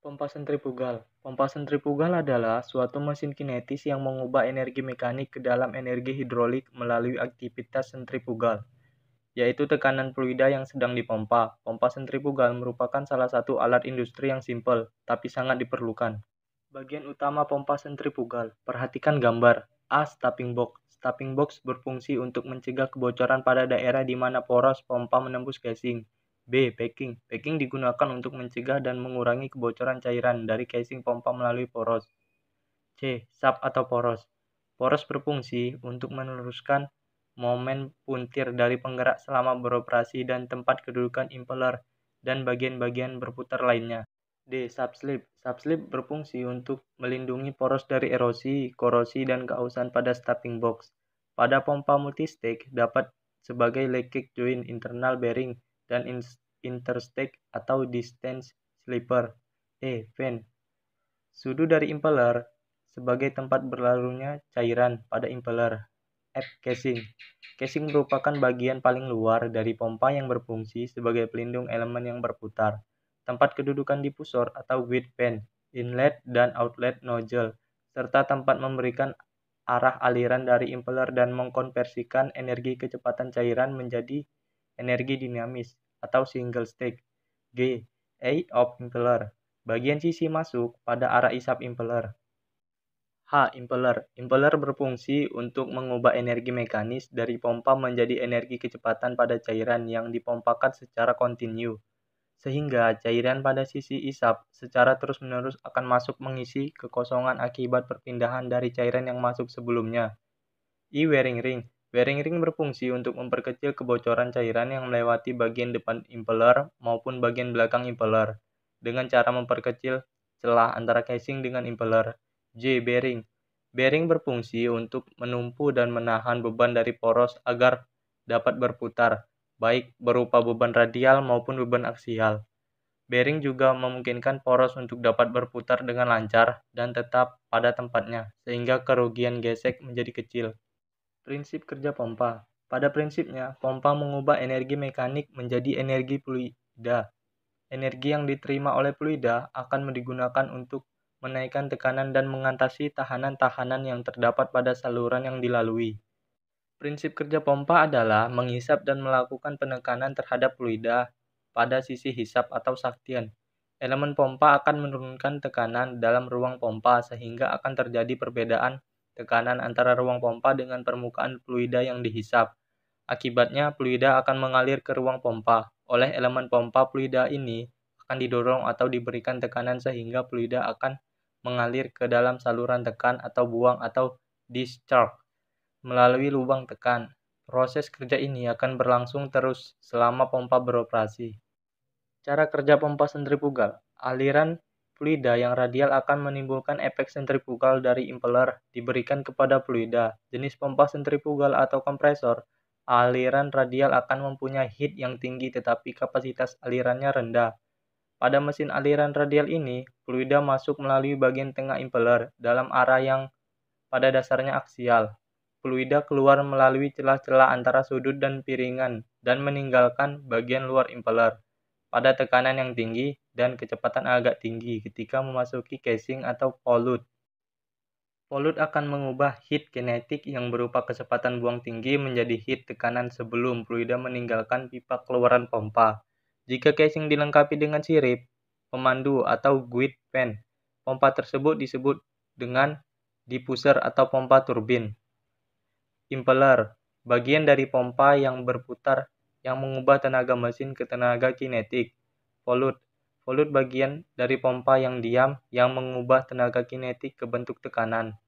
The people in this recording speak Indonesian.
Pompa sentrifugal. Pompa sentrifugal adalah suatu mesin kinetis yang mengubah energi mekanik ke dalam energi hidrolik melalui aktivitas sentrifugal, yaitu tekanan fluida yang sedang dipompa. Pompa sentrifugal merupakan salah satu alat industri yang simpel, tapi sangat diperlukan. Bagian utama pompa sentrifugal. Perhatikan gambar. A. Stopping box. Stopping box berfungsi untuk mencegah kebocoran pada daerah di mana poros pompa menembus casing. B. Packing. Packing digunakan untuk mencegah dan mengurangi kebocoran cairan dari casing pompa melalui poros. C. Sub atau poros. Poros berfungsi untuk meneruskan momen puntir dari penggerak selama beroperasi dan tempat kedudukan impeller dan bagian-bagian berputar lainnya. D. Subslip. Subslip berfungsi untuk melindungi poros dari erosi, korosi, dan keausan pada stopping box. Pada pompa multistage dapat sebagai leakage joint, internal bearing, dan interstage atau distance slipper. E. Fan. Sudut dari impeller sebagai tempat berlalunya cairan pada impeller. F. Casing. Casing merupakan bagian paling luar dari pompa yang berfungsi sebagai pelindung elemen yang berputar. Tempat kedudukan diffusor atau wet fan, inlet dan outlet nozzle, serta tempat memberikan arah aliran dari impeller dan mengkonversikan energi kecepatan cairan menjadi energi dinamis atau single stage. G. Eye of impeller. Bagian sisi masuk pada arah isap impeller. H. Impeller. Impeller berfungsi untuk mengubah energi mekanis dari pompa menjadi energi kecepatan pada cairan yang dipompakan secara kontinu, sehingga cairan pada sisi isap secara terus-menerus akan masuk mengisi kekosongan akibat perpindahan dari cairan yang masuk sebelumnya. I. Wearing ring. Wearing ring berfungsi untuk memperkecil kebocoran cairan yang melewati bagian depan impeller maupun bagian belakang impeller, dengan cara memperkecil celah antara casing dengan impeller. J. Bearing. Bearing berfungsi untuk menumpu dan menahan beban dari poros agar dapat berputar, baik berupa beban radial maupun beban aksial. Bearing juga memungkinkan poros untuk dapat berputar dengan lancar dan tetap pada tempatnya, sehingga kerugian gesek menjadi kecil. Prinsip kerja pompa. Pada prinsipnya, pompa mengubah energi mekanik menjadi energi fluida. Energi yang diterima oleh fluida akan digunakan untuk menaikkan tekanan dan mengatasi tahanan-tahanan yang terdapat pada saluran yang dilalui. Prinsip kerja pompa adalah menghisap dan melakukan penekanan terhadap fluida pada sisi hisap atau suction. Elemen pompa akan menurunkan tekanan dalam ruang pompa sehingga akan terjadi perbedaan tekanan antara ruang pompa dengan permukaan fluida yang dihisap. Akibatnya, fluida akan mengalir ke ruang pompa. Oleh elemen pompa, fluida ini akan didorong atau diberikan tekanan sehingga fluida akan mengalir ke dalam saluran tekan atau buang atau discharge melalui lubang tekan. Proses kerja ini akan berlangsung terus selama pompa beroperasi. Cara kerja pompa sentrifugal. Aliran fluida yang radial akan menimbulkan efek sentrifugal dari impeller diberikan kepada fluida. Jenis pompa sentrifugal atau kompresor, aliran radial akan mempunyai heat yang tinggi tetapi kapasitas alirannya rendah. Pada mesin aliran radial ini, fluida masuk melalui bagian tengah impeller dalam arah yang pada dasarnya aksial. Fluida keluar melalui celah-celah antara sudut dan piringan dan meninggalkan bagian luar impeller pada tekanan yang tinggi dan kecepatan agak tinggi ketika memasuki casing atau volute. Volute akan mengubah heat kinetik yang berupa kecepatan buang tinggi menjadi heat tekanan sebelum fluida meninggalkan pipa keluaran pompa. Jika casing dilengkapi dengan sirip, pemandu atau guide fan, pompa tersebut disebut dengan diffuser atau pompa turbin. Impeller, bagian dari pompa yang berputar yang mengubah tenaga mesin ke tenaga kinetik. Volute, volute bagian dari pompa yang diam yang mengubah tenaga kinetik ke bentuk tekanan.